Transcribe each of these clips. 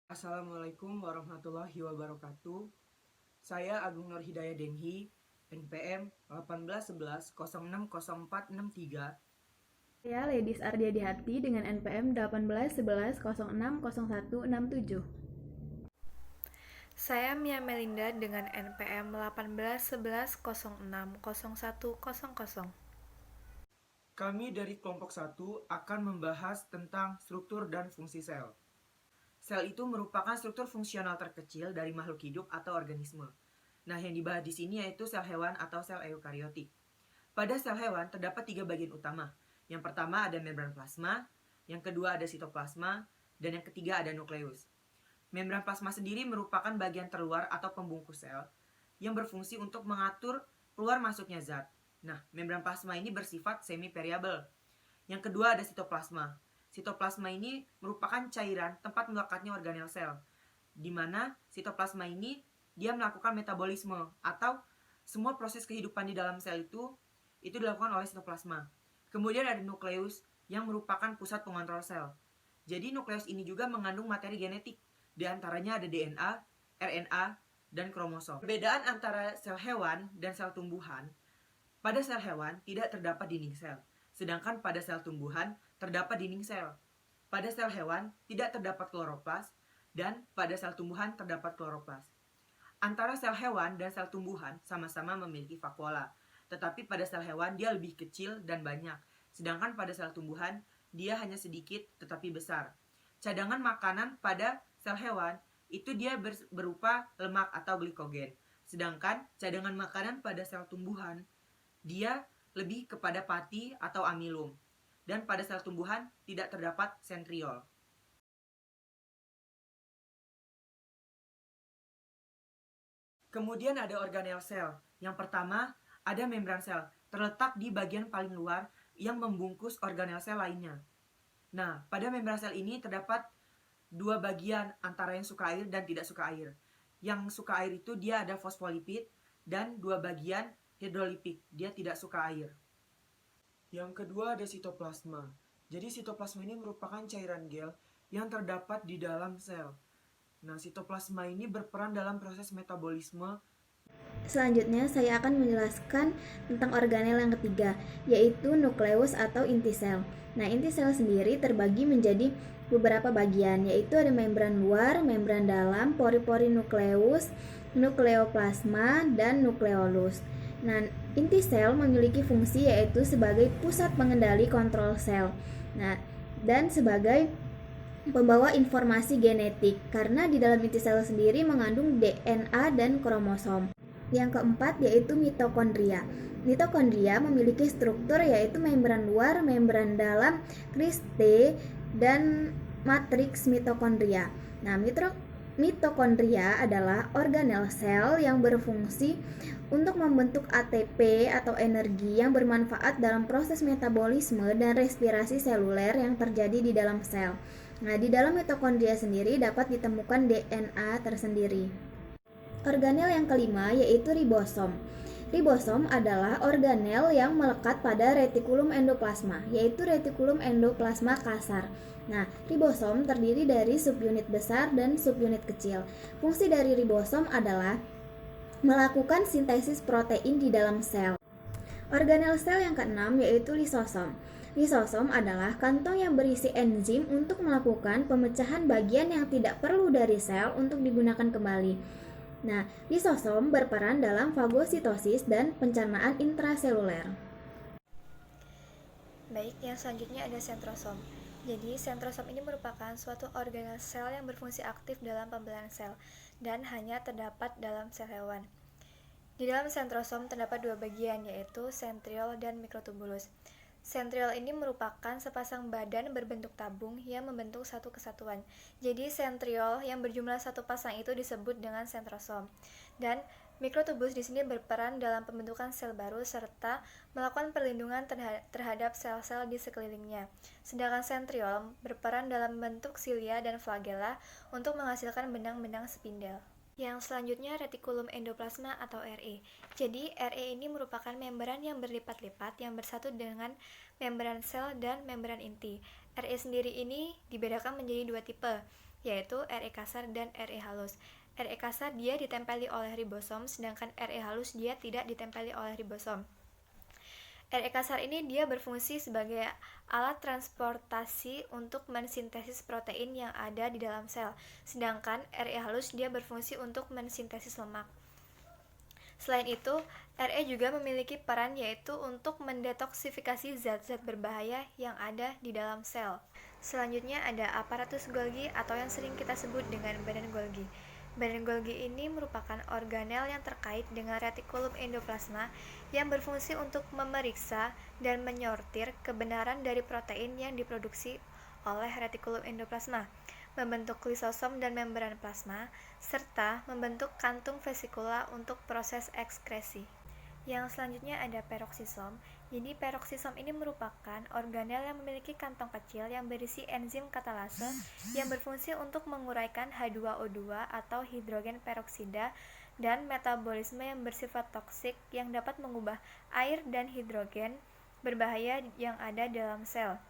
Assalamualaikum warahmatullahi wabarakatuh. Saya Agung Nur Hidayah Denhi, NPM 1811060463. Saya Ledis Ardiadi Hati dengan NPM 1811060167. Saya Mia Melinda dengan NPM 1811060100. Kami dari kelompok 1 akan membahas tentang struktur dan fungsi sel. Sel itu merupakan struktur fungsional terkecil dari makhluk hidup atau organisme. Nah, yang dibahas di sini yaitu sel hewan atau sel eukariotik. Pada sel hewan terdapat 3 bagian utama. Yang pertama ada membran plasma, yang kedua ada sitoplasma, dan yang ketiga ada nukleus. Membran plasma sendiri merupakan bagian terluar atau pembungkus sel yang berfungsi untuk mengatur keluar masuknya zat. Nah, membran plasma ini bersifat semi-permeabel. Yang kedua ada sitoplasma. Sitoplasma ini merupakan cairan tempat melekatnya organel sel, di mana sitoplasma ini dia melakukan metabolisme atau semua proses kehidupan di dalam sel itu dilakukan oleh sitoplasma. Kemudian ada nukleus yang merupakan pusat pengontrol sel. Jadi nukleus ini juga mengandung materi genetik. Di antaranya ada DNA, RNA, dan kromosom. Perbedaan antara sel hewan dan sel tumbuhan, pada sel hewan tidak terdapat dinding sel, sedangkan pada sel tumbuhan terdapat dinding sel. Pada sel hewan tidak terdapat kloroplas, dan pada sel tumbuhan terdapat kloroplas. Antara sel hewan dan sel tumbuhan sama-sama memiliki vakuola, tetapi pada sel hewan dia lebih kecil dan banyak, sedangkan pada sel tumbuhan dia hanya sedikit tetapi besar. Cadangan makanan pada sel hewan itu dia berupa lemak atau glikogen, sedangkan cadangan makanan pada sel tumbuhan dia lebih kepada pati atau amilum, dan pada sel tumbuhan tidak terdapat sentriol. Kemudian ada organel sel. Yang pertama, ada membran sel, terletak di bagian paling luar yang membungkus organel sel lainnya. Nah, pada membran sel ini terdapat dua bagian antara yang suka air dan tidak suka air. Yang suka air itu dia ada fosfolipid, dan dua bagian hidrolipid, dia tidak suka air. Yang kedua ada sitoplasma. Jadi sitoplasma ini merupakan cairan gel yang terdapat di dalam sel. Nah, sitoplasma ini berperan dalam proses metabolisme. Selanjutnya saya akan menjelaskan tentang organel yang ketiga, yaitu nukleus atau inti sel. Nah, inti sel sendiri terbagi menjadi beberapa bagian, yaitu ada membran luar, membran dalam, pori-pori nukleus, nukleoplasma, dan nukleolus. Nah, inti sel memiliki fungsi yaitu sebagai pusat pengendali kontrol sel. Nah, dan sebagai pembawa informasi genetik, karena di dalam inti sel sendiri mengandung DNA dan kromosom. Yang keempat yaitu mitokondria. Mitokondria memiliki struktur yaitu membran luar, membran dalam, kriste, dan matriks mitokondria. Nah, mitokondria adalah organel sel yang berfungsi untuk membentuk ATP atau energi yang bermanfaat dalam proses metabolisme dan respirasi seluler yang terjadi di dalam sel. Nah, di dalam mitokondria sendiri dapat ditemukan DNA tersendiri. Organel yang kelima yaitu ribosom. Ribosom adalah organel yang melekat pada retikulum endoplasma, yaitu retikulum endoplasma kasar. Nah, ribosom terdiri dari subunit besar dan subunit kecil. Fungsi dari ribosom adalah melakukan sintesis protein di dalam sel. Organel sel yang keenam yaitu lisosom. Lisosom adalah kantong yang berisi enzim untuk melakukan pemecahan bagian yang tidak perlu dari sel untuk digunakan kembali. Nah, lisosom berperan dalam fagositosis dan pencernaan intraseluler. Baik, yang selanjutnya ada sentrosom. Jadi, sentrosom ini merupakan suatu organel sel yang berfungsi aktif dalam pembelahan sel dan hanya terdapat dalam sel hewan. Di dalam sentrosom terdapat dua bagian, yaitu sentriol dan mikrotubulus. Sentriol ini merupakan sepasang badan berbentuk tabung yang membentuk satu kesatuan. Jadi sentriol yang berjumlah satu pasang itu disebut dengan sentrosom. Dan mikrotubulus di sini berperan dalam pembentukan sel baru serta melakukan perlindungan terhadap sel-sel di sekelilingnya. Sedangkan sentriol berperan dalam bentuk silia dan flagella untuk menghasilkan benang-benang spindel. Yang selanjutnya retikulum endoplasma atau RE. Jadi RE ini merupakan membran yang berlipat-lipat yang bersatu dengan membran sel dan membran inti. RE sendiri ini dibedakan menjadi dua tipe, yaitu RE kasar dan RE halus. RE kasar dia ditempeli oleh ribosom, sedangkan RE halus dia tidak ditempeli oleh ribosom. RE kasar ini dia berfungsi sebagai alat transportasi untuk mensintesis protein yang ada di dalam sel, sedangkan RE halus dia berfungsi untuk mensintesis lemak. Selain itu, RE juga memiliki peran yaitu untuk mendetoksifikasi zat-zat berbahaya yang ada di dalam sel. Selanjutnya ada aparatus Golgi atau yang sering kita sebut dengan badan Golgi. Badan Golgi ini merupakan organel yang terkait dengan retikulum endoplasma yang berfungsi untuk memeriksa dan menyortir kebenaran dari protein yang diproduksi oleh retikulum endoplasma, membentuk lisosom dan membran plasma, serta membentuk kantung vesikula untuk proses ekskresi. Yang selanjutnya ada peroksisom. Jadi peroksisom ini merupakan organel yang memiliki kantong kecil yang berisi enzim katalase yang berfungsi untuk menguraikan H2O2 atau hidrogen peroksida dan metabolisme yang bersifat toksik yang dapat mengubah air dan hidrogen berbahaya yang ada dalam sel.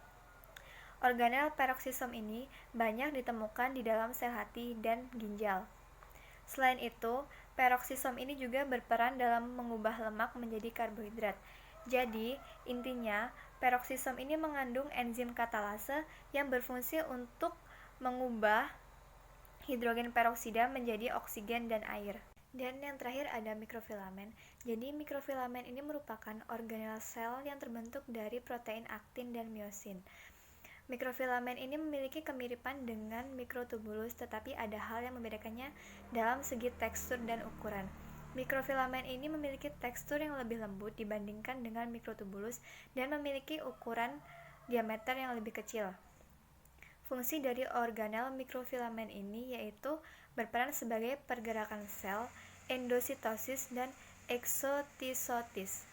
Organel peroksisom ini banyak ditemukan di dalam sel hati dan ginjal. Selain itu, peroksisom ini juga berperan dalam mengubah lemak menjadi karbohidrat. Jadi, intinya, peroksisom ini mengandung enzim katalase yang berfungsi untuk mengubah hidrogen peroksida menjadi oksigen dan air. Dan yang terakhir ada mikrofilamen. Jadi, mikrofilamen ini merupakan organel sel yang terbentuk dari protein aktin dan miosin. Mikrofilamen ini memiliki kemiripan dengan mikrotubulus, tetapi ada hal yang membedakannya dalam segi tekstur dan ukuran. Mikrofilamen ini memiliki tekstur yang lebih lembut dibandingkan dengan mikrotubulus dan memiliki ukuran diameter yang lebih kecil. Fungsi dari organel mikrofilamen ini yaitu berperan sebagai pergerakan sel, endositosis, dan eksotisosis.